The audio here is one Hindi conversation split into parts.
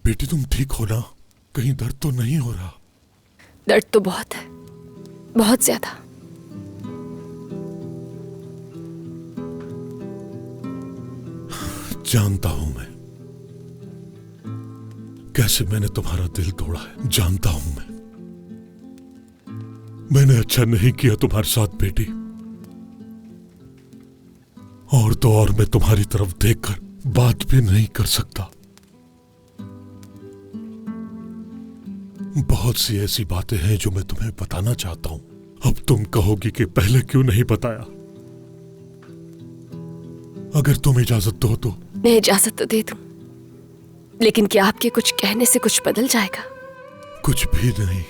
बेटी तुम ठीक हो ना? कहीं दर्द तो नहीं हो रहा? दर्द तो बहुत है, बहुत ज्यादा। जानता हूं मैं कैसे मैंने तुम्हारा दिल तोड़ा है, जानता हूं मैंने अच्छा नहीं किया तुम्हारे साथ बेटी। और तो और मैं तुम्हारी तरफ देखकर बात भी नहीं कर सकता। बहुत सी ऐसी बातें हैं जो मैं तुम्हें बताना चाहता हूं। अब तुम कहोगी कि पहले क्यों नहीं बताया। अगर तुम इजाजत दो तो। मैं इजाजत तो दे दूं, लेकिन क्या आपके कुछ कहने से कुछ बदल जाएगा? कुछ भी नहीं।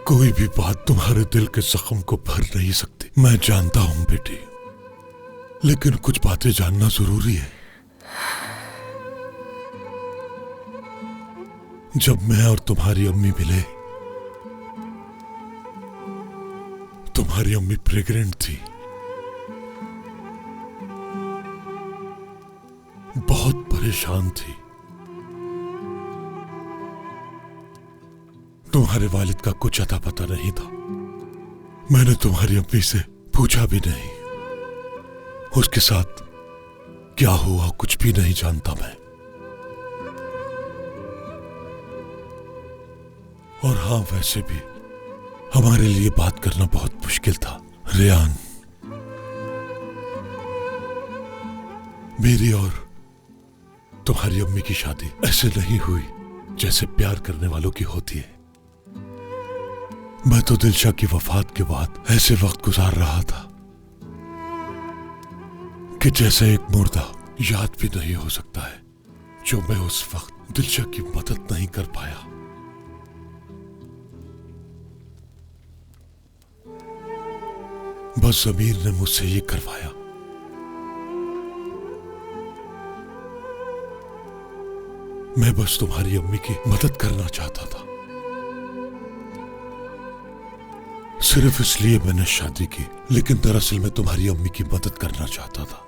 कोई भी बात तुम्हारे दिल के जख्म को भर नहीं सकती, मैं जानता हूं बेटी, लेकिन कुछ बातें जानना जरूरी है। जब मैं और तुम्हारी अम्मी मिले, तुम्हारी अम्मी प्रेग्नेंट थी। बहुत परेशान थी। तुम्हारे वालिद का कुछ अता पता नहीं था। मैंने तुम्हारी अम्मी से पूछा भी नहीं। उसके साथ क्या हुआ कुछ भी नहीं जानता मैं। और हाँ, वैसे भी हमारे लिए बात करना बहुत मुश्किल था। रेयान, मेरी और तुम्हारी अम्मी की शादी ऐसे नहीं हुई जैसे प्यार करने वालों की होती है। मैं तो दिलशा की वफात के बाद ऐसे वक्त गुजार रहा था कि जैसे एक मुर्दा याद भी नहीं हो सकता है जो मैं उस वक्त दिलशा की मदद नहीं कर पाया। बस जमीर ने मुझसे ये करवाया। मैं बस तुम्हारी अम्मी की मदद करना चाहता था। सिर्फ इसलिए मैंने शादी की, लेकिन दरअसल मैं तुम्हारी अम्मी की मदद करना चाहता था।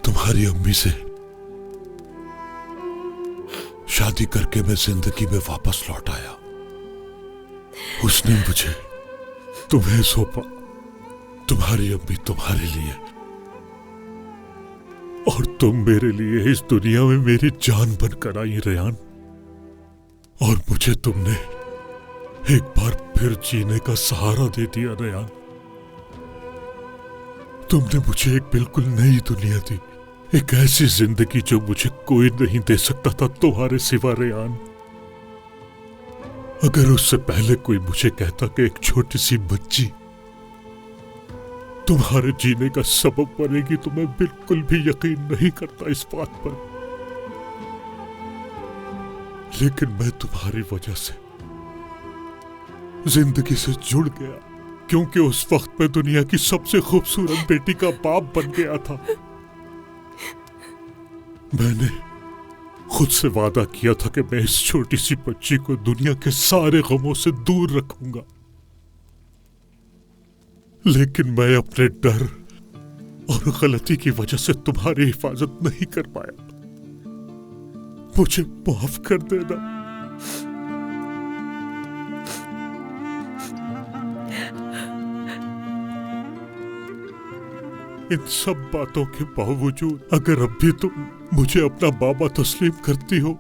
तुम्हारी अम्मी से शादी करके मैं जिंदगी में वापस लौट आया। उसने मुझे तुम्हें सौंपा। तुम्हारी अम्मी तुम्हारे लिए और तुम मेरे लिए इस दुनिया में मेरी जान बनकर आई रेयान। और मुझे तुमने एक बार फिर जीने का सहारा दे दिया रेयान। तुमने मुझे एक बिल्कुल नई दुनिया दी, एक ऐसी जिंदगी जो मुझे कोई नहीं दे सकता था तुम्हारे सिवा रेयान। अगर उससे पहले कोई मुझे कहता कि एक छोटी सी बच्ची तुम्हारे जीने का सबब बनेगी तो मैं बिल्कुल भी यकीन नहीं करता इस बात पर। लेकिन मैं तुम्हारी वजह से जिंदगी से जुड़ गया, क्योंकि उस वक्त मैं दुनिया की सबसे खूबसूरत बेटी का बाप बन गया था। मैंने खुद से वादा किया था कि मैं इस छोटी सी बच्ची को दुनिया के सारे गमों से दूर रखूंगा, लेकिन मैं अपने डर और गलती की वजह से तुम्हारी हिफाजत नहीं कर पाया। मुझे माफ कर देना। इन सब बातों के बावजूद अगर अब भी तुम मुझे अपना बाबा तस्लीम करती हो,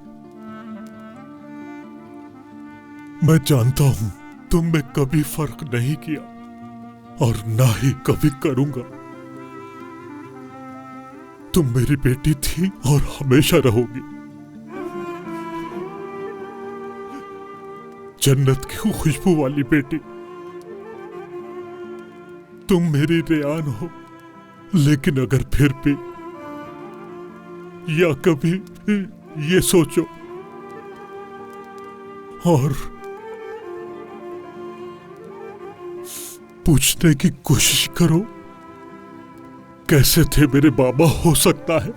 मैं जानता हूं तुम में कभी फर्क नहीं किया और ना ही कभी करूंगा। तुम मेरी बेटी थी और हमेशा रहोगी। जन्नत की खुशबू वाली बेटी। तुम मेरी रेयान हो, लेकिन अगर फिर भी या कभी ये सोचो और पूछने की कोशिश करो कैसे थे मेरे बाबा, हो सकता है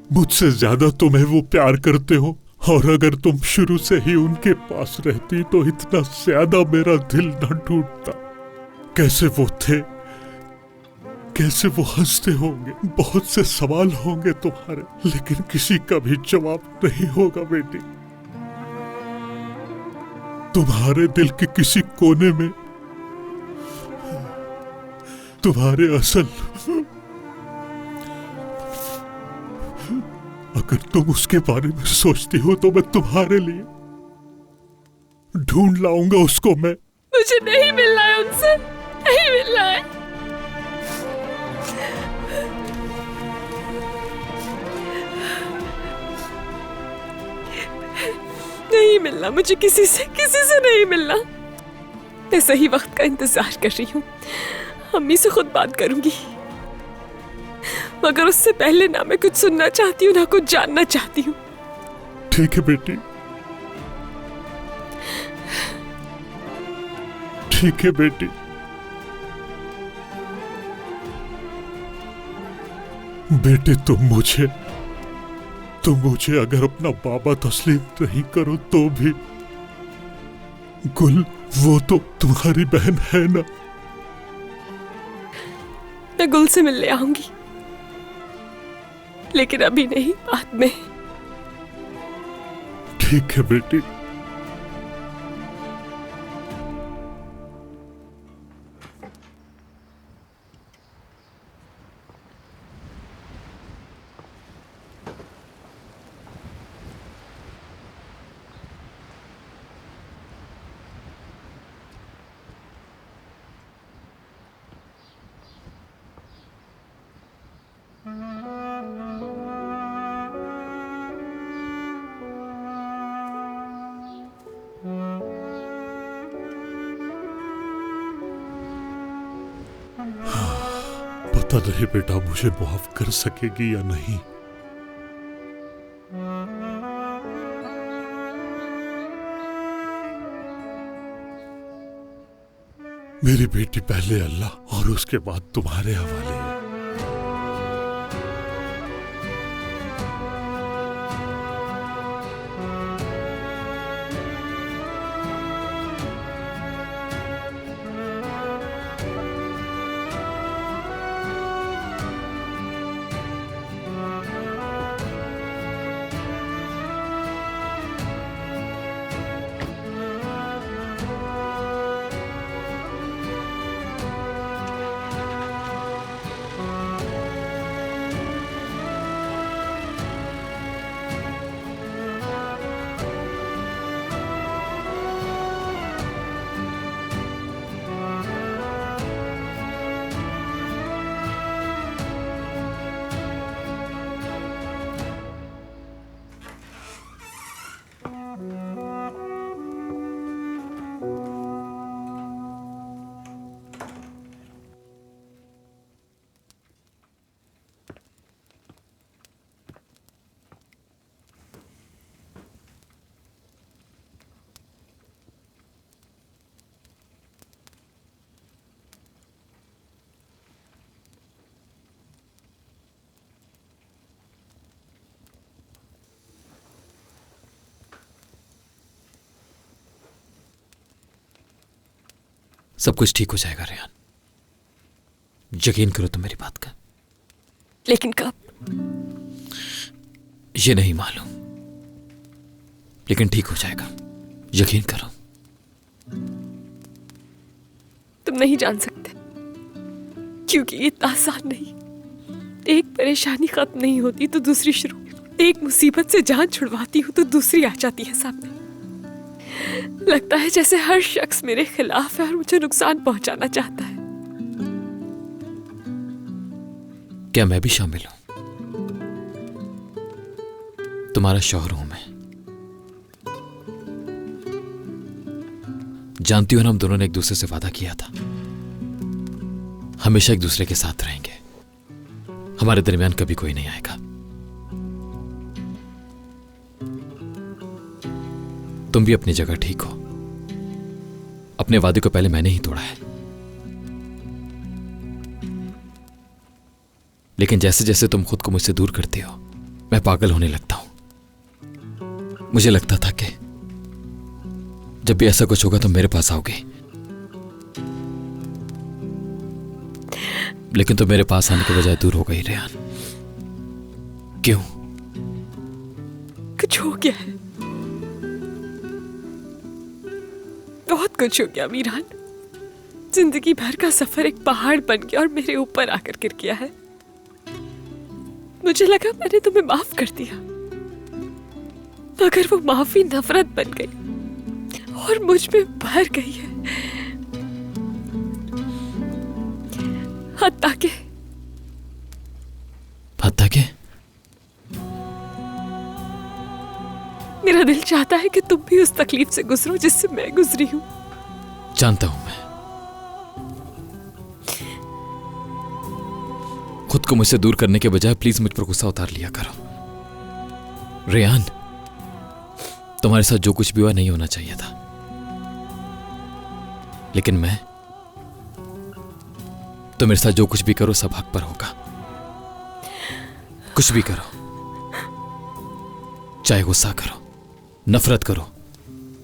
मुझसे ज्यादा तुम्हें वो प्यार करते हो, और अगर तुम शुरू से ही उनके पास रहती तो इतना ज्यादा मेरा दिल न टूटता। कैसे वो थे कैसे वो हंसते होंगे, बहुत से सवाल होंगे तुम्हारे, लेकिन किसी का भी जवाब नहीं होगा बेटी। तुम्हारे दिल के किसी कोने में तुम्हारे असल, अगर तुम उसके बारे में सोचती हो तो मैं तुम्हारे लिए ढूंढ लाऊंगा उसको। मैं मुझे नहीं मिलना है उनसे, नहीं मिलना है। नहीं मिलना मुझे, किसी से नहीं मिलना। मैं सही वक्त का इंतजार कर रही हूँ। अम्मी से खुद बात करूंगी, मगर उससे पहले ना मैं कुछ सुनना चाहती हूँ ना कुछ जानना चाहती हूँ। ठीक है बेटी, ठीक है बेटी। बेटे तुम मुझे अगर अपना बाबा तस्लीम नहीं करो तो भी गुल वो तो तुम्हारी बहन है ना। मैं गुल से मिलने आऊंगी, लेकिन अभी नहीं, बाद में। ठीक है बेटी। पता नहीं बेटा मुझे माफ कर सकेगी या नहीं। मेरी बेटी पहले अल्लाह और उसके बाद तुम्हारे हवाले है। सब कुछ ठीक हो जाएगा रेहान, यकीन करो तुम मेरी बात का। लेकिन कब? ये नहीं मालूम, लेकिन ठीक हो जाएगा, यकीन करो। तुम नहीं जान सकते, क्योंकि ये इतना आसान नहीं। एक परेशानी खत्म नहीं होती तो दूसरी शुरू, एक मुसीबत से जान छुड़वाती हूं तो दूसरी आ जाती है सामने। लगता है जैसे हर शख्स मेरे खिलाफ है और मुझे नुकसान पहुंचाना चाहता है। क्या मैं भी शामिल हूं? तुम्हारा शौहर हूं मैं। जानती हो ना, हम दोनों ने एक दूसरे से वादा किया था, हमेशा एक दूसरे के साथ रहेंगे, हमारे दरमियान कभी कोई नहीं आएगा। तुम भी अपनी जगह ठीक हो, अपने वादे को पहले मैंने ही तोड़ा है, लेकिन जैसे जैसे तुम खुद को मुझसे दूर करते हो मैं पागल होने लगता हूं। मुझे लगता था कि जब भी ऐसा कुछ होगा तो मेरे पास आओगे। लेकिन तो मेरे पास आने के बजाय दूर हो गई रेहान। क्यों? कुछ हो गया है, बहुत कुछ हो गया मीरान। जिंदगी भर का सफर एक पहाड़ बन गया और मेरे ऊपर आकर गिर गया है। मुझे लगा मैंने तुम्हें माफ कर दिया, मगर वो माफी नफरत बन गई और मुझ में भर गई है। हत्ता के मेरा दिल चाहता है कि तुम भी उस तकलीफ से गुजरो जिससे मैं गुजरी हूं। जानता हूं मैं। खुद को मुझसे दूर करने के बजाय प्लीज मुझ पर गुस्सा उतार लिया करो। रेहान, तुम्हारे साथ जो कुछ भी हुआ नहीं होना चाहिए था, लेकिन मैं तो मेरे साथ जो कुछ भी करो सब हक पर होगा। कुछ भी करो, चाहे गुस्सा करो, नफरत करो,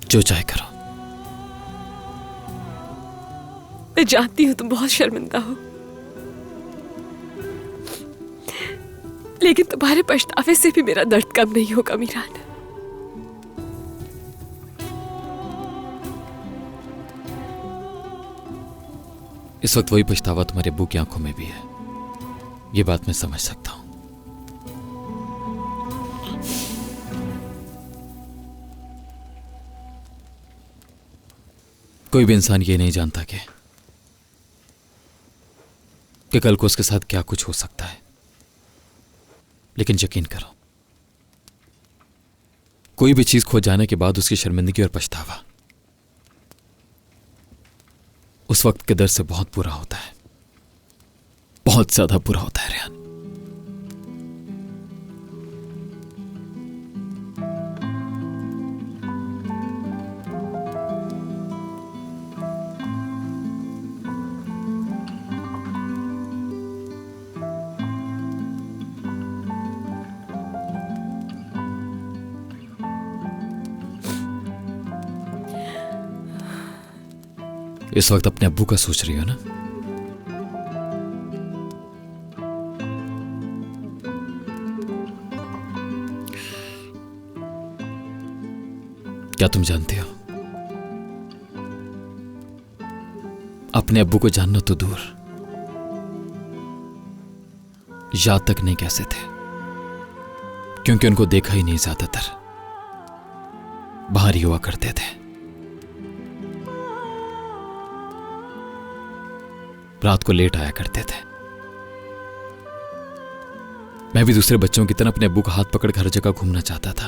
जो चाहे करो। मैं जानती हूं तुम बहुत शर्मिंदा हो, लेकिन तुम्हारे पछतावे से भी मेरा दर्द कम नहीं होगा मीरान। इस वक्त वही पछतावा तुम्हारे अब्बू की आंखों में भी है, ये बात मैं समझ सकता हूं। कोई भी इंसान ये नहीं जानता कि कल को उसके साथ क्या कुछ हो सकता है, लेकिन यकीन करो, कोई भी चीज खो जाने के बाद उसकी शर्मिंदगी और पछतावा उस वक्त के दर्द से बहुत बुरा होता है, बहुत ज्यादा बुरा होता है रेहान। इस वक्त अपने अब्बू का सोच रही हो ना? क्या तुम जानते हो, अपने अब्बू को जानना तो दूर, याद तक नहीं कैसे थे, क्योंकि उनको देखा ही नहीं, ज्यादातर बाहर ही हुआ करते थे। रात को लेट आया करते थे। मैं भी दूसरे बच्चों की तरह अपने अब्बू का हाथ पकड़ हर जगह घूमना चाहता था।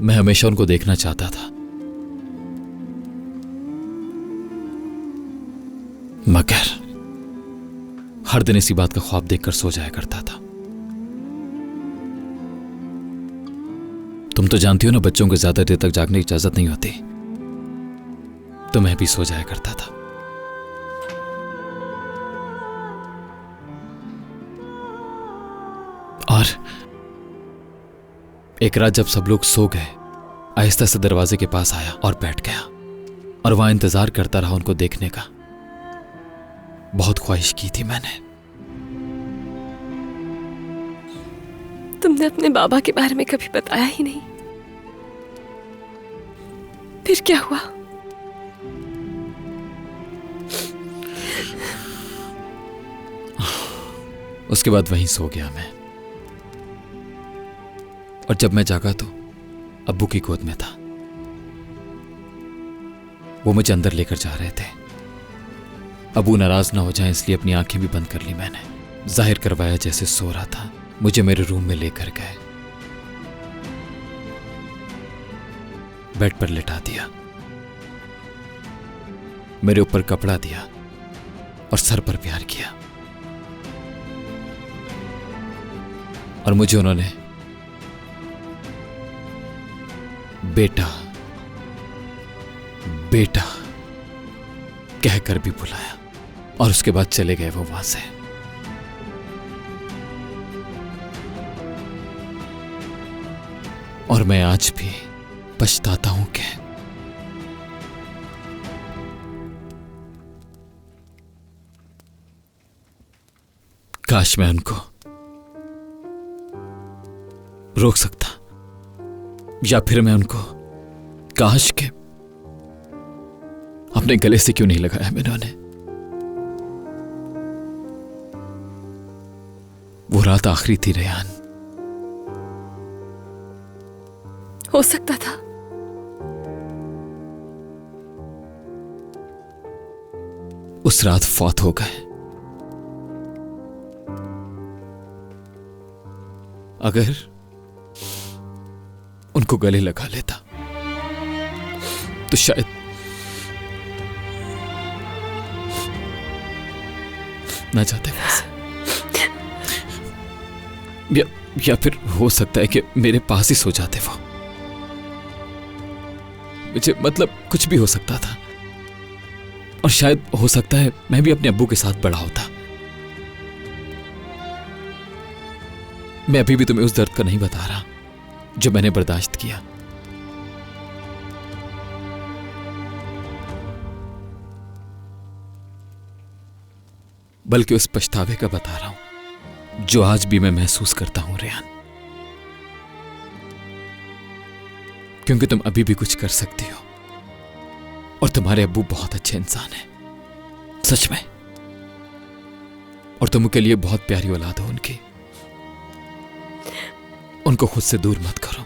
मैं हमेशा उनको देखना चाहता था, मगर हर दिन इसी बात का ख्वाब देखकर सो जाया करता था। तुम तो जानती हो ना, बच्चों को ज्यादा देर तक जागने की इजाजत नहीं होती, तो मैं भी सो जाया करता था। और एक रात जब सब लोग सो गए, आहिस्ता से दरवाजे के पास आया और बैठ गया, और वहां इंतजार करता रहा उनको देखने का। बहुत ख्वाहिश की थी मैंने। तुमने अपने बाबा के बारे में कभी बताया ही नहीं, फिर क्या हुआ? उसके बाद वहीं सो गया मैं, और जब मैं जागा तो अब्बू की गोद में था। वो मुझे अंदर लेकर जा रहे थे। अब्बू नाराज ना हो जाए इसलिए अपनी आंखें भी बंद कर ली मैंने। जाहिर करवाया जैसे सो रहा था। मुझे मेरे रूम में लेकर गए, बेड पर लिटा दिया, मेरे ऊपर कपड़ा दिया और सर पर प्यार किया, और मुझे उन्होंने बेटा बेटा कहकर भी बुलाया, और उसके बाद चले गए वो वहां से। और मैं आज भी पछताता हूं कि काश मैं उनको रोक सकता, या फिर मैं उनको काश के अपने गले से क्यों नहीं लगाया मैंने उन्हें। वो रात आखिरी थी रेहान। हो सकता था, उस रात फौत हो गए। अगर उनको गले लगा लेता तो शायद ना जाते वैसे, या फिर हो सकता है कि मेरे पास ही सो जाते वो। मुझे मतलब कुछ भी हो सकता था, और शायद हो सकता है मैं भी अपने अब्बू के साथ बड़ा होता। मैं अभी भी तुम्हें उस दर्द का नहीं बता रहा जो मैंने बर्दाश्त किया। बल्कि उस पछतावे का बता रहा हूं जो आज भी मैं महसूस करता हूं रेहान। क्योंकि तुम अभी भी कुछ कर सकती हो, और तुम्हारे अब्बू बहुत अच्छे इंसान हैं, सच में। और तुम के लिए बहुत प्यारी औलाद हो उनकी। उनको खुद से दूर मत करो,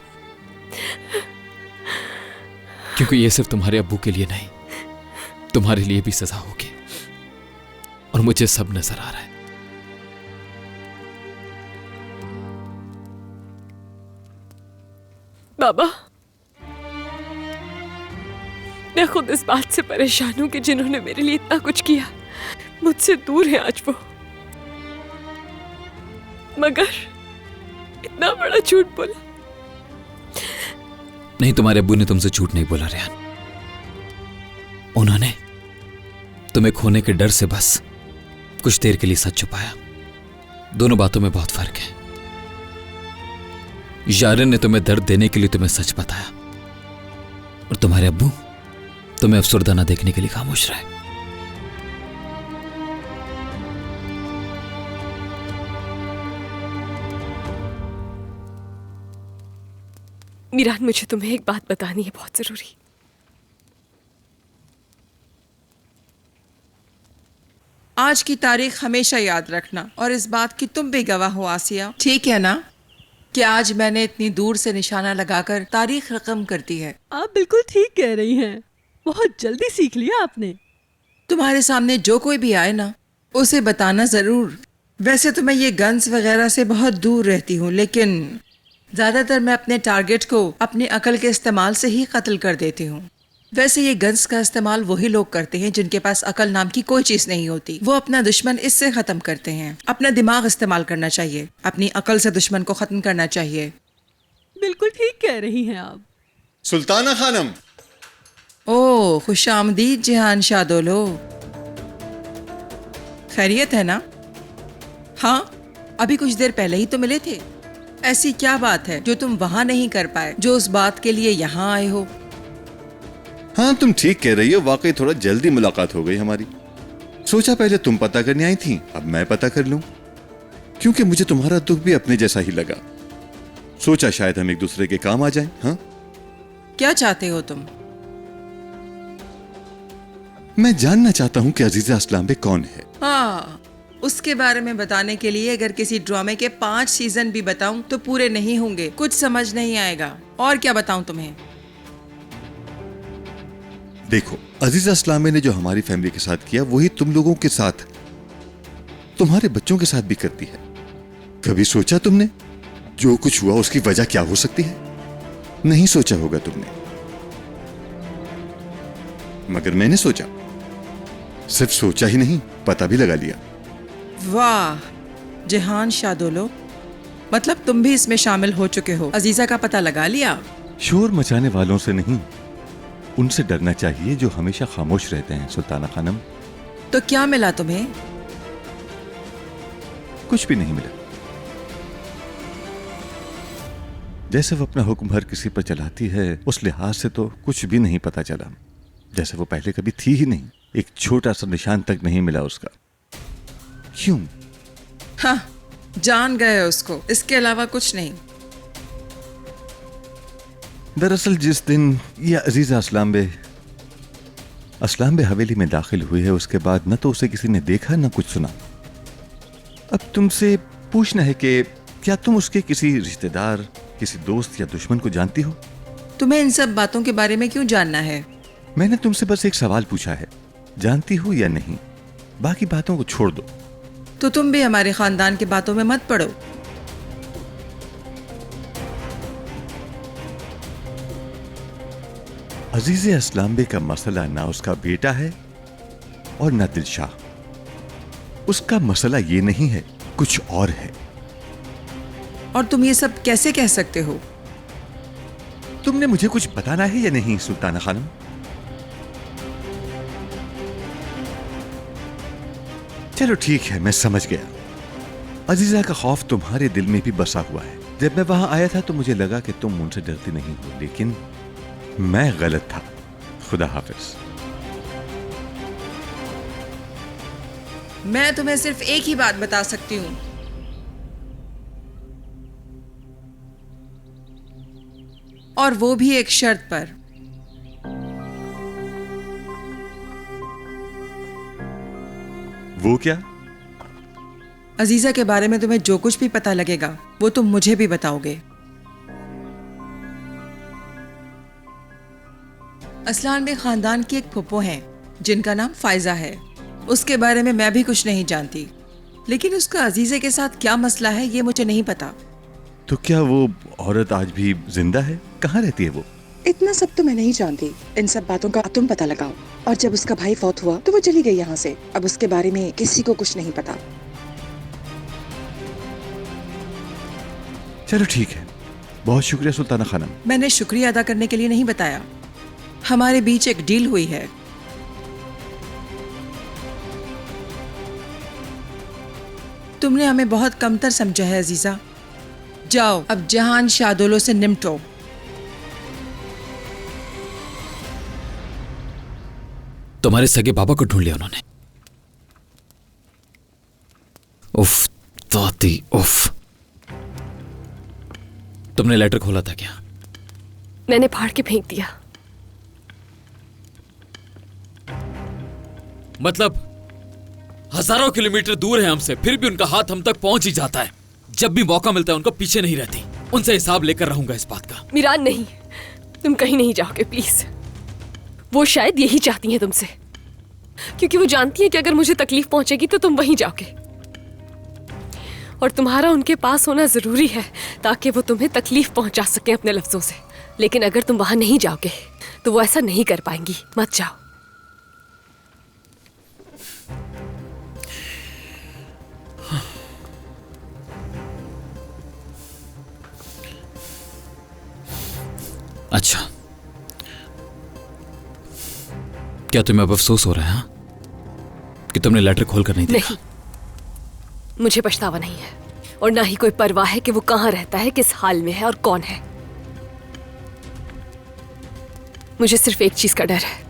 क्योंकि ये सिर्फ तुम्हारे अब्बू के लिए नहीं, तुम्हारे लिए भी सजा होगी, और मुझे सब नजर आ रहा है। बाबा, मैं खुद इस बात से परेशान हूं कि जिन्होंने मेरे लिए इतना कुछ किया मुझसे दूर है आज वो, मगर इतना बड़ा झूठ बोला। नहीं, तुम्हारे अब्बू ने तुमसे झूठ नहीं बोला रेहान। उन्होंने तुम्हें खोने के डर से बस कुछ देर के लिए सच छुपाया। दोनों बातों में बहुत फर्क है। यारन ने तुम्हें दर्द देने के लिए तुम्हें सच बताया, और तुम्हारे अब्बू तुम्हें अफसरदाना देखने के लिए खामोश रहे। मीरान, मुझे तुम्हें एक बात बतानी है, बहुत जरूरी। आज की तारीख हमेशा याद रखना, और इस बात की तुम भी गवाह हो आसिया, ठीक है ना, कि आज मैंने इतनी दूर से निशाना लगाकर तारीख रकम कर दी है। आप बिल्कुल ठीक कह रही हैं। बहुत जल्दी सीख लिया आपने। तुम्हारे सामने जो कोई भी आए ना, उसे बताना जरूर। वैसे तो मैं ये गन्स वगैरह से बहुत दूर रहती हूँ, लेकिन ज्यादातर मैं अपने टारगेट को अपनी अकल के इस्तेमाल से ही कत्ल कर देती हूँ। वैसे ये गन्स का इस्तेमाल वही लोग करते हैं जिनके पास अकल नाम की कोई चीज नहीं होती। वो अपना दुश्मन इससे खत्म करते हैं। अपना दिमाग इस्तेमाल करना चाहिए, अपनी अकल से दुश्मन को खत्म करना चाहिए। बिल्कुल ठीक कह रही हैं आप। सुल्ताना खानम। ओ, खुशामदीद जहान शादोलो। खैरियत है ना? हाँ, अभी कुछ देर पहले ही तो मिले थे। ऐसी क्या बात है जो तुम वहां नहीं कर पाए, जो उस बात के लिए यहाँ आए हो? हाँ, तुम ठीक कह रही हो। वाकई थोड़ा जल्दी मुलाकात हो गई हमारी। सोचा पहले तुम पता करने आई थी, अब मैं पता कर लूं, क्योंकि मुझे तुम्हारा दुख भी अपने जैसा ही लगा। सोचा शायद हम एक दूसरे के काम आ जाएं। हाँ, क्या चाहते हो तुम? मैं जानना चाहता हूं कि अजीजा अस्लाम बे कौन है। हाँ, उसके बारे में बताने के लिए अगर किसी ड्रामे के 5 सीजन भी बताऊं तो पूरे नहीं होंगे, कुछ समझ नहीं आएगा। और क्या बताऊं तुम्हें? देखो, अजीजा अस्लाम ने जो हमारी फैमिली के साथ किया वही तुम लोगों के साथ, तुम्हारे बच्चों के साथ भी करती है। कभी सोचा तुमने जो कुछ हुआ उसकी वजह क्या हो सकती है? नहीं सोचा होगा तुमने, मगर मैंने सोचा। सिर्फ सोचा ही नहीं, पता भी लगा लिया। वाह जहान शादोलो, मतलब तुम भी इसमें शामिल हो चुके हो। अजीजा का पता लगा लिया? शोर मचाने वालों से नहीं, उनसे डरना चाहिए जो हमेशा खामोश रहते हैं सुल्ताना खानम। तो क्या मिला तुम्हें? कुछ भी नहीं मिला। जैसे वो अपना हुक्म हर किसी पर चलाती है, उस लिहाज से तो कुछ भी नहीं पता चला। जैसे वो पहले कभी थी ही नहीं। एक छोटा सा निशान तक नहीं मिला उसका। क्यों? हाँ, जान गए उसको, इसके अलावा कुछ नहीं। दरअसल जिस दिन ये अजीजा असलाम बे हवेली में दाखिल हुई है, उसके बाद न तो उसे किसी ने देखा न कुछ सुना। अब तुमसे पूछना है कि क्या तुम उसके किसी रिश्तेदार, किसी दोस्त या दुश्मन को जानती हो? तुम्हें इन सब बातों के बारे में क्यों जानना है? मैंने तुमसे बस एक सवाल पूछा है, जानती हो या नहीं? बाकी बातों को छोड़ दो। तो तुम भी हमारे खानदान की बातों में मत पड़ो। अजीज असलाम बे का मसला ना उसका बेटा है और ना दिलशाह। उसका मसला ये नहीं है, कुछ और है। और तुम ये सब कैसे कह सकते हो? तुमने मुझे कुछ बताना है या नहीं सुल्ताना खानम? चलो ठीक है, मैं समझ गया। अजीजा का खौफ तुम्हारे दिल में भी बसा हुआ है। जब मैं वहां आया था तो मुझे लगा कि तुम उनसे डरती नहीं हो, लेकिन मैं गलत था। खुदा हाफिज। मैं तुम्हें सिर्फ एक ही बात बता सकती हूँ, और वो भी एक शर्त पर। वो क्या? अजीजा के बारे में तुम्हें जो कुछ भी पता लगेगा वो तुम मुझे भी बताओगे। असलान बे खानदान की एक फुप्पो हैं जिनका नाम फायजा है। उसके बारे में मैं भी कुछ नहीं जानती, लेकिन उसका अजीजे के साथ क्या मसला है ये मुझे नहीं पता। तो क्या वो औरत आज भी जिंदा है? कहाँ रहती है वो? इतना सब तो मैं नहीं जानती। इन सब बातों का तुम पता लगाओ। और जब उसका भाई फौत हुआ तो वो चली गई यहाँ से। अब उसके बारे में किसी को कुछ नहीं पता। चलो ठीक है, बहुत शुक्रिया सुल्ताना खानम। मैंने शुक्रिया अदा करने के लिए नहीं बताया, हमारे बीच एक डील हुई है। तुमने हमें बहुत कमतर समझा है अजीजा। जाओ अब जहान शादोलो से निमटो। तुम्हारे सगे बाबा को ढूंढ लिया उन्होंने। उफ दादी उफ। तुमने लेटर खोला था क्या? मैंने फाड़ के फेंक दिया। मतलब हजारों किलोमीटर दूर है हमसे, फिर भी उनका हाथ हम तक पहुंच ही जाता है। जब भी मौका मिलता है उनको पीछे नहीं रहती। उनसे हिसाब लेकर रहूंगा इस बात का। मीरान नहीं, तुम कहीं नहीं जाओगे प्लीज। वो शायद यही चाहती हैं तुमसे, क्योंकि वो जानती है कि अगर मुझे तकलीफ पहुंचेगी तो तुम वहीं जाओगे, और तुम्हारा उनके पास होना जरूरी है ताकि वो तुम्हें तकलीफ पहुंचा सके अपने लफ्जों से। लेकिन अगर तुम वहां नहीं जाओगे तो वो ऐसा नहीं कर पाएंगी। मत जाओ। अच्छा, क्या तुम्हें अब अफसोस हो रहा है कि तुमने लेटर खोलकर नहीं देखा? नहीं, मुझे पछतावा नहीं है, और ना ही कोई परवाह है कि वो कहां रहता है, किस हाल में है और कौन है। मुझे सिर्फ एक चीज का डर है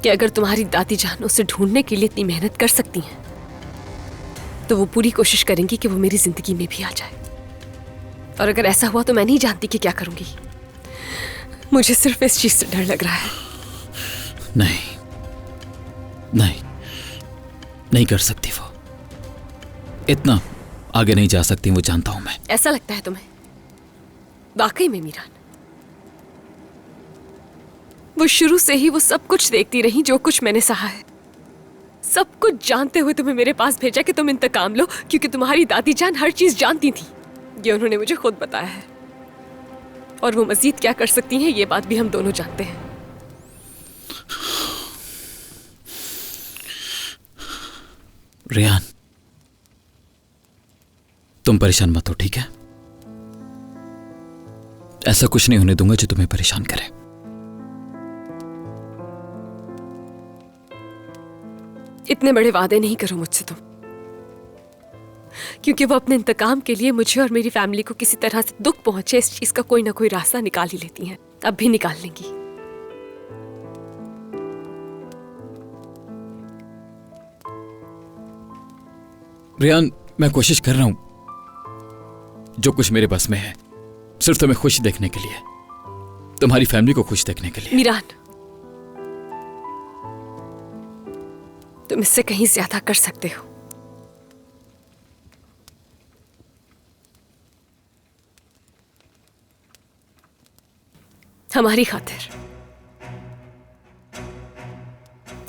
कि अगर तुम्हारी दादी जान उसे ढूंढने के लिए इतनी मेहनत कर सकती हैं तो वो पूरी कोशिश करेंगी कि वो मेरी जिंदगी में भी आ जाए। और अगर ऐसा हुआ तो मैं नहीं जानती कि क्या करूंगी। मुझे सिर्फ इस चीज से डर लग रहा है। नहीं नहीं, नहीं कर सकती वो। इतना आगे नहीं जा सकती, वो जानता हूं मैं। ऐसा लगता है तुम्हें? वाकई में मीरान, वो शुरू से ही वो सब कुछ देखती रही जो कुछ मैंने सहा है। सब कुछ जानते हुए तुम्हें मेरे पास भेजा कि तुम इंतकाम लो, क्योंकि तुम्हारी दादी जान हर चीज जानती थी। ये उन्होंने मुझे खुद बताया है, और वो मजीद क्या कर सकती हैं ये बात भी हम दोनों जानते हैं। रेहान, तुम परेशान मत हो, ठीक है? ऐसा कुछ नहीं होने दूंगा जो तुम्हें परेशान करे। इतने बड़े वादे नहीं करो मुझसे तुम, क्योंकि वो अपने इंतकाम के लिए मुझे और मेरी फैमिली को किसी तरह से दुख पहुंचे इस चीज का कोई ना कोई रास्ता निकाल ही लेती हैं। अब भी निकाल लेंगी। रेहान, मैं कोशिश कर रहा हूं जो कुछ मेरे बस में है, सिर्फ तुम्हें खुश देखने के लिए, तुम्हारी फैमिली को खुश देखने के लिए। मीरान, तुम इससे कहीं ज्यादा कर सकते हो। हमारी खातिर,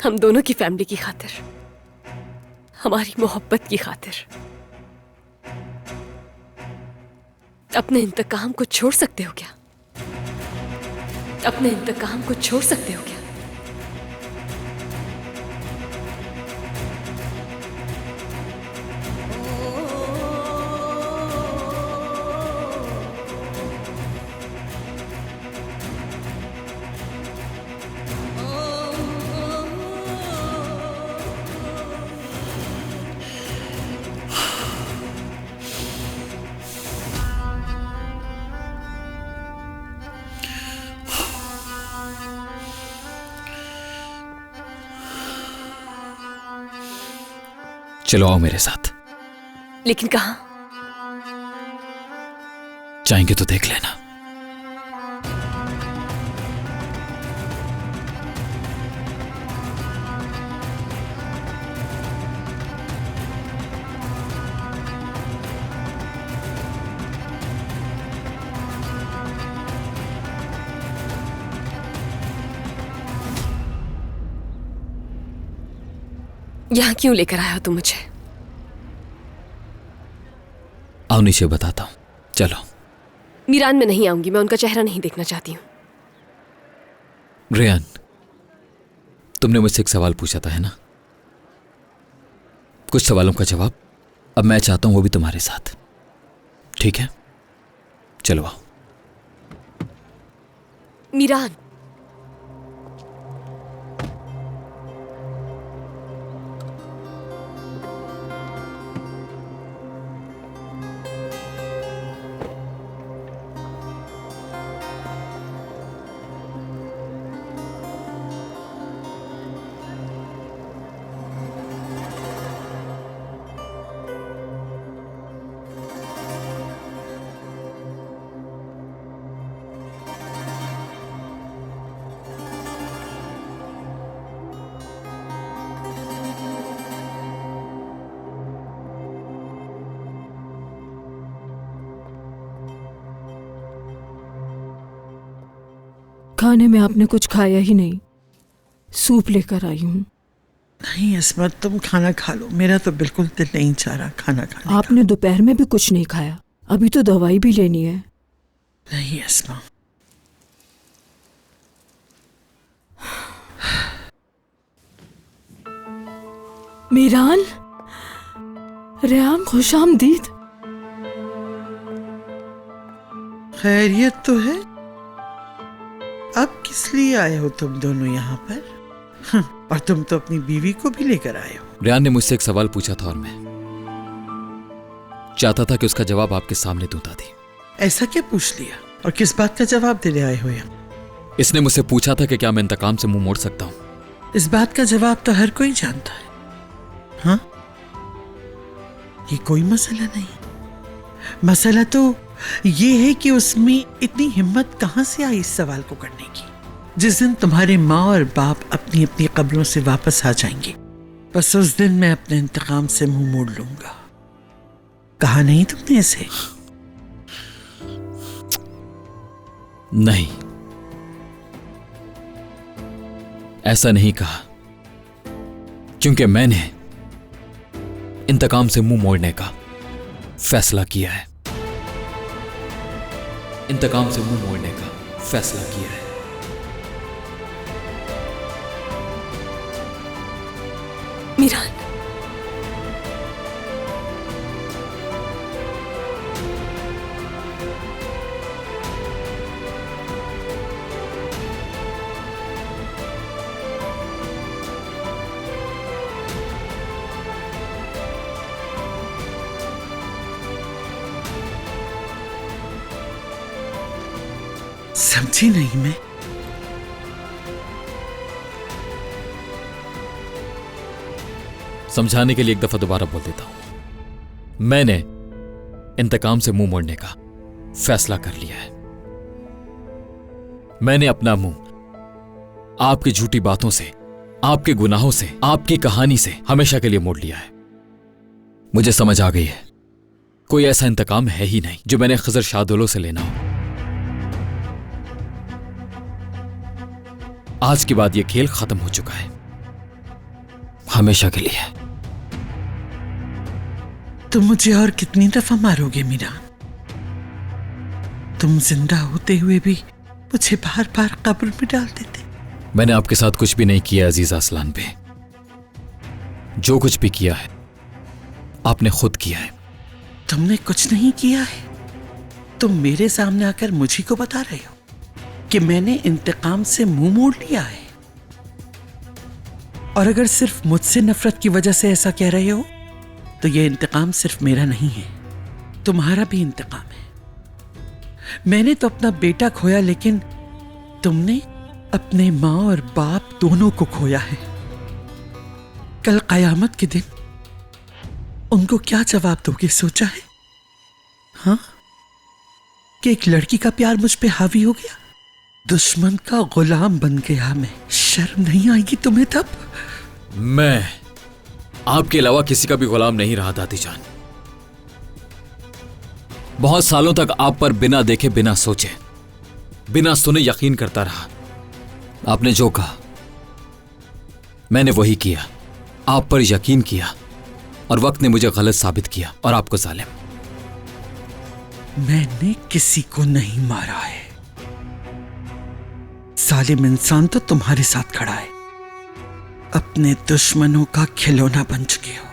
हम दोनों की फैमिली की खातिर, हमारी मोहब्बत की खातिर अपने इंतकाम को छोड़ सकते हो क्या? अपने इंतकाम को छोड़ सकते हो क्या? चलो आओ मेरे साथ। लेकिन कहां? चाहेंगे तो देख लेना। यहां क्यों लेकर आया हो तुम मुझे? आओ नीचे बताता हूं, चलो। मीरान, मैं नहीं आऊंगी, मैं उनका चेहरा नहीं देखना चाहती हूं। रेहान, तुमने मुझसे एक सवाल पूछा था, है ना? कुछ सवालों का जवाब अब मैं चाहता हूं वो भी तुम्हारे साथ, ठीक है? चलो आओ। मीरान, खाने में आपने कुछ खाया ही नहीं, सूप लेकर आई हूँ। नहीं इस्मत, तुम खाना खा लो, मेरा तो बिल्कुल दिल नहीं चाह रहा खाना खाने आपने दोपहर में भी कुछ नहीं खाया, अभी तो दवाई भी लेनी है। का। नहीं इस्मा, मीरान, रेहान, खुशामदीद। खैरियत तो है? अब किस लिए आए हो तुम दोनों यहाँ पर? और तुम तो अपनी बीवी को भी लेकर आए हो। रेहान ने मुझसे एक सवाल पूछा था और मैं चाहता था कि उसका जवाब आपके सामने दूं दादी। ऐसा क्या पूछ लिया और किस बात का जवाब देने आए हो यहाँ? इसने मुझसे पूछा था कि क्या मैं इंतकाम से मुंह मोड़ सकता हूं। इस बात का जवाब तो हर कोई जानता है। हाँ, ये कोई मसला नहीं। मसला तो ये है कि उसमें इतनी हिम्मत कहां से आई इस सवाल को करने की। जिस दिन तुम्हारे माँ और बाप अपनी अपनी कब्रों से वापस आ जाएंगे, बस उस दिन मैं अपने इंतकाम से मुंह मोड़ लूंगा। कहा नहीं तुमने इसे? नहीं, ऐसा नहीं कहा, क्योंकि मैंने इंतकाम से मुंह मोड़ने का फैसला किया है। इंतकाम से मुंह मोड़ने का फैसला किया है। मीरान, समझी नहीं मैं। समझाने के लिए एक दफा दोबारा बोल देता हूं। मैंने इंतकाम से मुंह मोड़ने का फैसला कर लिया है। मैंने अपना मुंह आपकी झूठी बातों से, आपके गुनाहों से, आपकी कहानी से हमेशा के लिए मोड़ लिया है। मुझे समझ आ गई है, कोई ऐसा इंतकाम है ही नहीं जो मैंने खजर शाहदौलो से लेना हो। आज के बाद यह खेल खत्म हो चुका है, हमेशा के लिए। तुम मुझे और कितनी दफा मारोगे मीरान? तुम जिंदा होते हुए भी मुझे बार बार कब्र में डाल देते। मैंने आपके साथ कुछ भी नहीं किया अजीज अरसलान पे। जो कुछ भी किया है आपने खुद किया है। तुमने कुछ नहीं किया है। तुम मेरे सामने आकर मुझी को बता रहे हो कि मैंने इंतकाम से मुंह मोड़ लिया है। और अगर सिर्फ मुझसे नफरत की वजह से ऐसा कह रहे हो तो यह इंतकाम सिर्फ मेरा नहीं है, तुम्हारा भी इंतकाम है। मैंने तो अपना बेटा खोया, लेकिन तुमने अपने माँ और बाप दोनों को खोया है। कल कयामत के दिन उनको क्या जवाब दोगे, सोचा है? हाँ, कि एक लड़की का प्यार मुझ पे हावी हो गया, दुश्मन का गुलाम बन गया मैं। शर्म नहीं आएगी तुम्हें तब? मैं आपके अलावा किसी का भी गुलाम नहीं रहा दादी जान। बहुत सालों तक आप पर बिना देखे, बिना सोचे, बिना सुने यकीन करता रहा। आपने जो कहा मैंने वही किया। आप पर यकीन किया और वक्त ने मुझे गलत साबित किया और आपको जालिम। मैंने किसी को नहीं मारा है। जालिम इंसान तो तुम्हारे साथ खड़ा है। अपने दुश्मनों का खिलौना बन चुके हो।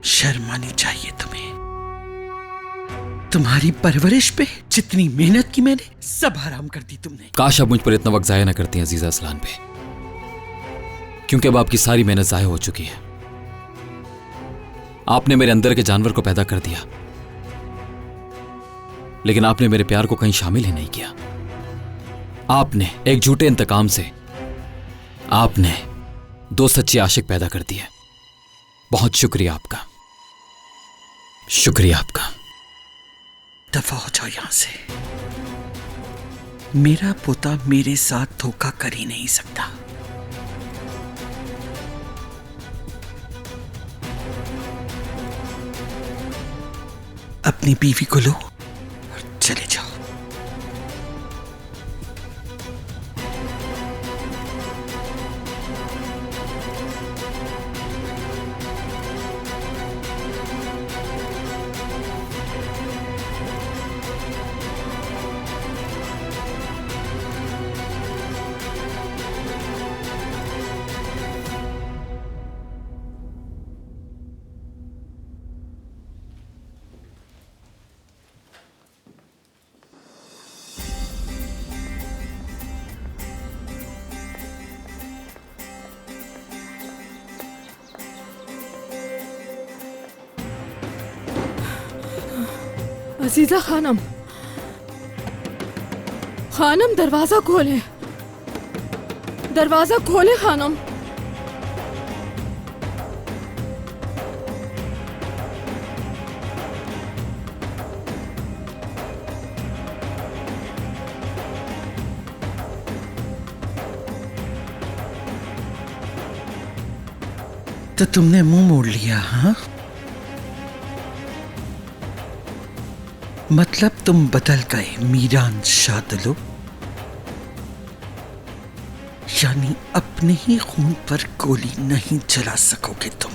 शर्म आनी चाहिए तुम्हें। तुम्हारी परवरिश पे जितनी मेहनत की मैंने, सब हराम कर दी तुमने। काश आप मुझ पर इतना वक्त जाया ना करती हैं अजीजा अरसलान पे, क्योंकि अब आपकी सारी मेहनत जाया हो चुकी है। आपने मेरे अंदर के जानवर को पैदा कर दिया, लेकिन आपने मेरे प्यार को कहीं शामिल ही नहीं किया। आपने एक झूठे इंतकाम से आपने दो सच्चे आशिक पैदा कर दिए। बहुत शुक्रिया आपका, शुक्रिया आपका। दफा हो जाओ यहां से। मेरा पोता मेरे साथ धोखा कर ही नहीं सकता। अपनी बीवी को लो और चले जाओ। अजीजा खानम, खानम दरवाजा खोले, दरवाजा खोले खानम। तो तुमने मुंह मोड़ लिया? हाँ, मतलब तुम बदल गए मीरान शाहदौलो। यानी अपने ही खून पर गोली नहीं चला सकोगे तुम।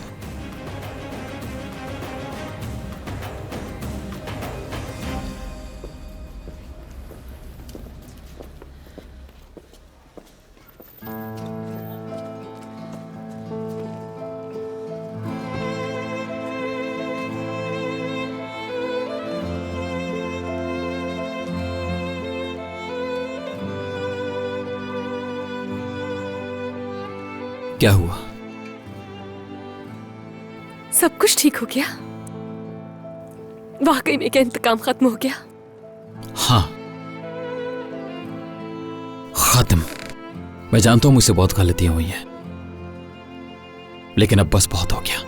क्या हुआ? सब कुछ ठीक हो गया? वाकई में क्या इंतकाम खत्म हो गया? हाँ, खत्म। मैं जानता हूं मुझसे बहुत गलतियां हुई हैं, लेकिन अब बस बहुत हो गया।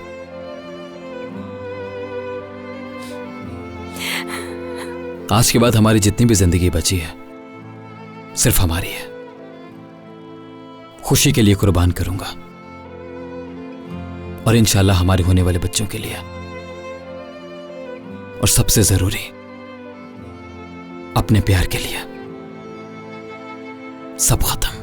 आज के बाद हमारी जितनी भी जिंदगी बची है सिर्फ हमारी है। खुशी के लिए कुर्बान करूंगा और इंशाल्लाह हमारे होने वाले बच्चों के लिए, और सबसे जरूरी अपने प्यार के लिए। सब खत्म।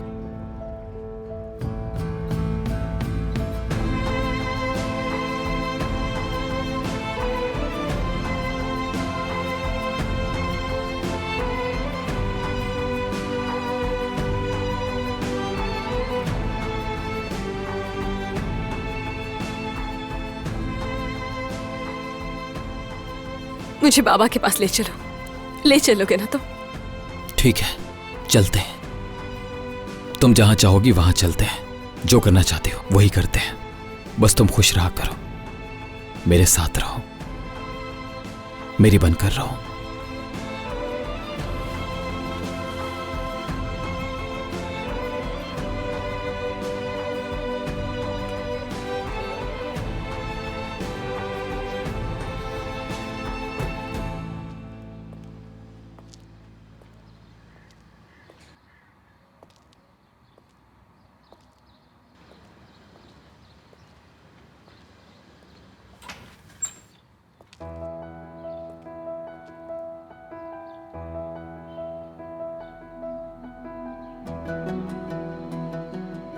मुझे बाबा के पास ले चलो, ले चलोगे ना तुम? ठीक है, चलते हैं। तुम जहां चाहोगी वहां चलते हैं। जो करना चाहते हो वही करते हैं। बस तुम खुश रहा करो, मेरे साथ रहो, मेरी बनकर रहो।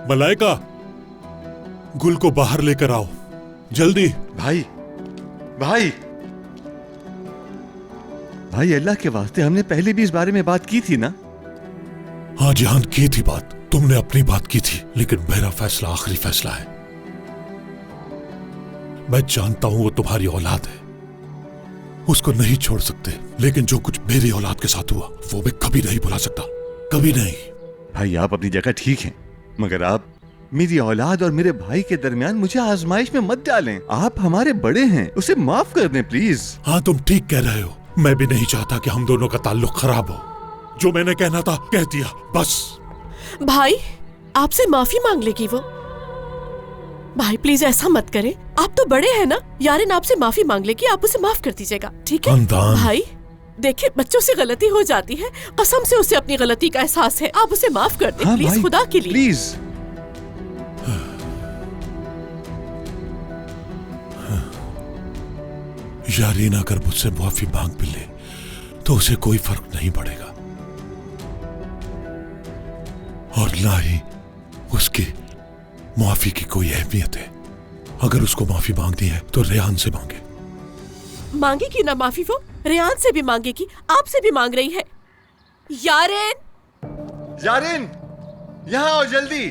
मलाइका, गुल को बाहर लेकर आओ जल्दी। भाई भाई भाई, अल्लाह के वास्ते, हमने पहले भी इस बारे में बात की थी ना? हाँ जिहान, की थी बात। तुमने अपनी बात की थी, लेकिन मेरा फैसला आखिरी फैसला है। मैं जानता हूं वो तुम्हारी औलाद है, उसको नहीं छोड़ सकते, लेकिन जो कुछ मेरी औलाद के साथ हुआ वो मैं कभी नहीं भुला सकता, कभी नहीं। भाई आप अपनी जगह ठीक हैं, मगर आप मेरी औलाद और मेरे भाई के दरमियान मुझे आजमाइश में मत डालें। आप हमारे बड़े हैं, उसे माफ कर दें प्लीज। हाँ तुम ठीक कह रहे हो, मैं भी नहीं चाहता कि हम दोनों का ताल्लुक खराब हो। जो मैंने कहना था कह दिया, बस। भाई आपसे माफी मांग लेगी वो। भाई प्लीज ऐसा मत करें, आप तो बड़े हैं ना। यारिन आपसे माफी मांग लेगी, आप उसे माफ कर दीजिएगा, ठीक है? भाई देखिए, बच्चों से गलती हो जाती है, कसम से उसे अपनी गलती का एहसास है। आप उसे माफ कर दें, हाँ प्लीज, भाई, खुदा के लिए प्लीज। यारीन अगर मुझसे माफी मांग भी ले तो उसे कोई फर्क नहीं पड़ेगा, और ना ही उसकी माफी की कोई अहमियत है। अगर उसको माफी मांगनी है तो रेहान से मांगे। मांगेगी ना माफी वो? रेहान से भी मांगेगी, आपसे भी मांग रही है। यारिन, यारिन, यहाँ आओ जल्दी।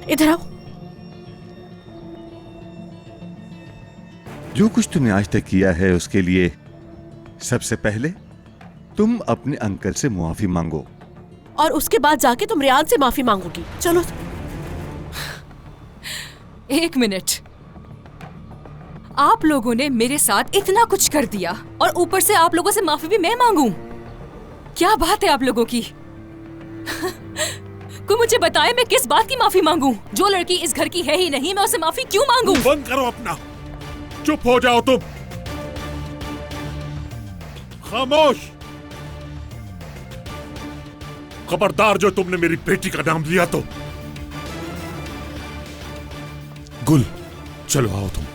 इधर आओ। जो कुछ तुमने आज तक किया है उसके लिए सबसे पहले तुम अपने अंकल से मुआफी मांगो, और उसके बाद जाके तुम रेहान से माफी मांगोगी। चलो। एक मिनट, आप लोगों ने मेरे साथ इतना कुछ कर दिया और ऊपर से आप लोगों से माफी भी मैं मांगूं? क्या बात है आप लोगों की? कोई मुझे बताए मैं किस बात की माफी मांगूं? जो लड़की इस घर की है ही नहीं, मैं उसे माफी क्यों मांगूं? बंद करो अपना, चुप हो जाओ तुम, खामोश। खबरदार जो तुमने मेरी बेटी का नाम लिया तो। गुल, चलो आओ तुम।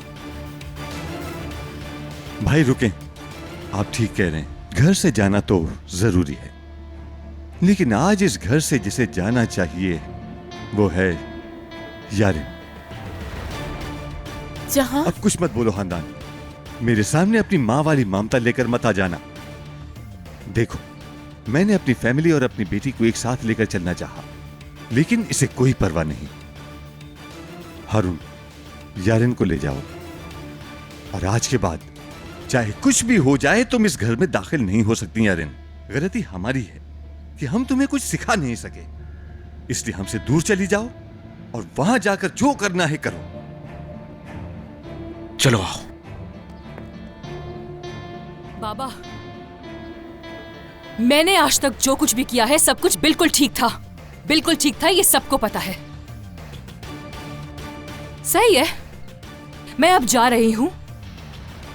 भाई रुकें, आप ठीक कह रहे हैं, घर से जाना तो जरूरी है, लेकिन आज इस घर से जिसे जाना चाहिए वो है यारिन। जहां अब कुछ मत बोलो खानदान, मेरे सामने अपनी माँ वाली ममता लेकर मत आ जाना। देखो, मैंने अपनी फैमिली और अपनी बेटी को एक साथ लेकर चलना चाहा, लेकिन इसे कोई परवाह नहीं। हारून, यारिन को ले जाओ, और आज के बाद चाहे कुछ भी हो जाए तुम इस घर में दाखिल नहीं हो सकती यारिन। गलती हमारी है कि हम तुम्हें कुछ सिखा नहीं सके, इसलिए हमसे दूर चली जाओ और वहां जाकर जो करना है करो। चलो आओ। बाबा, मैंने आज तक जो कुछ भी किया है सब कुछ बिल्कुल ठीक था। बिल्कुल ठीक था, ये सबको पता है। सही है, मैं अब जा रही हूँ,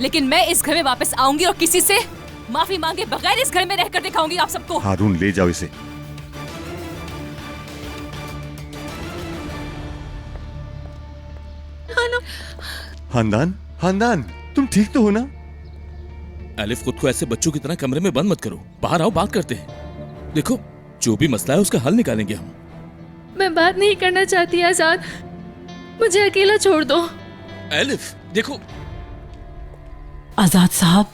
लेकिन मैं इस घर में वापस आऊंगी और किसी से माफी मांगे बगैर इस घर में रहकर दिखाऊंगी आप सबको। हारून, ले जाओ इसे। खानदान, खानदान, तुम ठीक तो हो ना? एलिफ, खुद को ऐसे बच्चों की तरह कमरे में बंद मत करो, बाहर आओ, बात करते हैं। देखो, जो भी मसला है उसका हल निकालेंगे हम। मैं बात नहीं करना चाहती आजाद, मुझे अकेला छोड़ दो। एलिफ, देखो। आजाद साहब,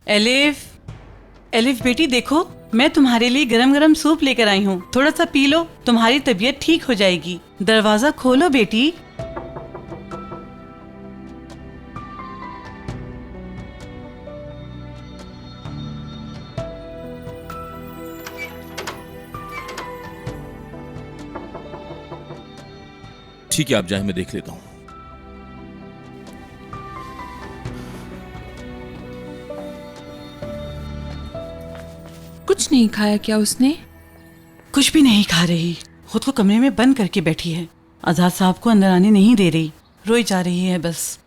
एलिफ, एलिफ बेटी देखो, मैं तुम्हारे लिए गरम गरम सूप लेकर आई हूँ, थोड़ा सा पी लो, तुम्हारी तबीयत ठीक हो जाएगी। दरवाजा खोलो बेटी। ठीक है, आप जाए, मैं देख लेता हूँ। कुछ नहीं खाया क्या उसने? कुछ भी नहीं खा रही, खुद को कमरे में बंद करके बैठी है। आजाद साहब को अंदर आने नहीं दे रही, रोई जा रही है बस।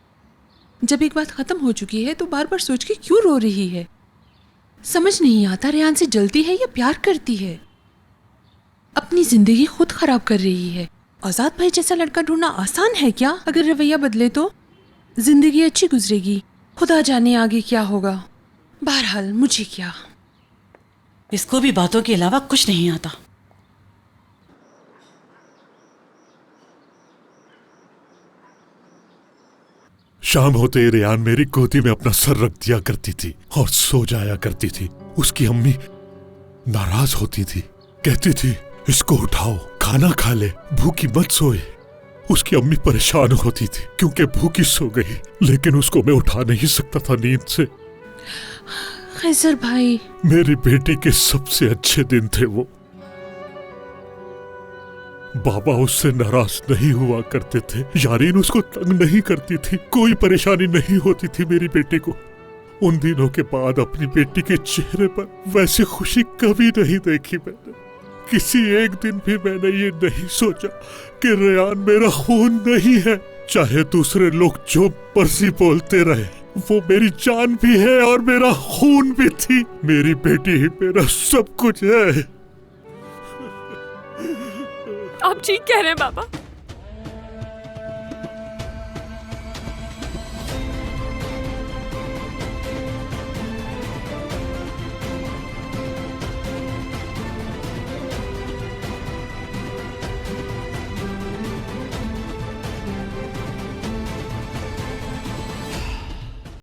जब एक बात खत्म हो चुकी है तो बार बार सोच के क्यों रो रही है? समझ नहीं आता रेहान से जलती है या प्यार करती है। अपनी जिंदगी खुद खराब कर रही है। आजाद भाई जैसा लड़का ढूंढना आसान है क्या? अगर रवैया बदले तो जिंदगी अच्छी गुजरेगी। खुदा जाने आगे क्या होगा। बहरहाल मुझे क्या, इसको भी बातों के अलावा कुछ नहीं आता। शाम होते रेहान मेरी गोदी में अपना सर रख दिया करती थी और सो जाया करती थी। उसकी अम्मी नाराज होती थी, कहती थी इसको उठाओ, खाना खा ले, भूखी मत सोए। उसकी अम्मी परेशान होती थी क्योंकि भूखी सो गई, लेकिन उसको मैं उठा नहीं सकता था नींद से। खैसर भाई, मेरी बेटी के सबसे अच्छे दिन थे वो। बाबा उससे नाराज नहीं हुआ करते थे, यारीन उसको तंग नहीं करती थी, कोई परेशानी नहीं होती थी मेरी बेटी को। उन दिनों के बाद अपनी बेटी के चेहरे पर वैसी खुशी कभी नहीं देखी मैंने। किसी एक दिन भी मैंने ये नहीं सोचा कि रेहान मेरा खून नहीं है। चाहे दूसरे लोग जो मर्जी बोलते रहे, वो मेरी जान भी है और मेरा खून भी थी। मेरी बेटी ही मेरा सब कुछ है। आप ठीक कह रहे हैं बाबा,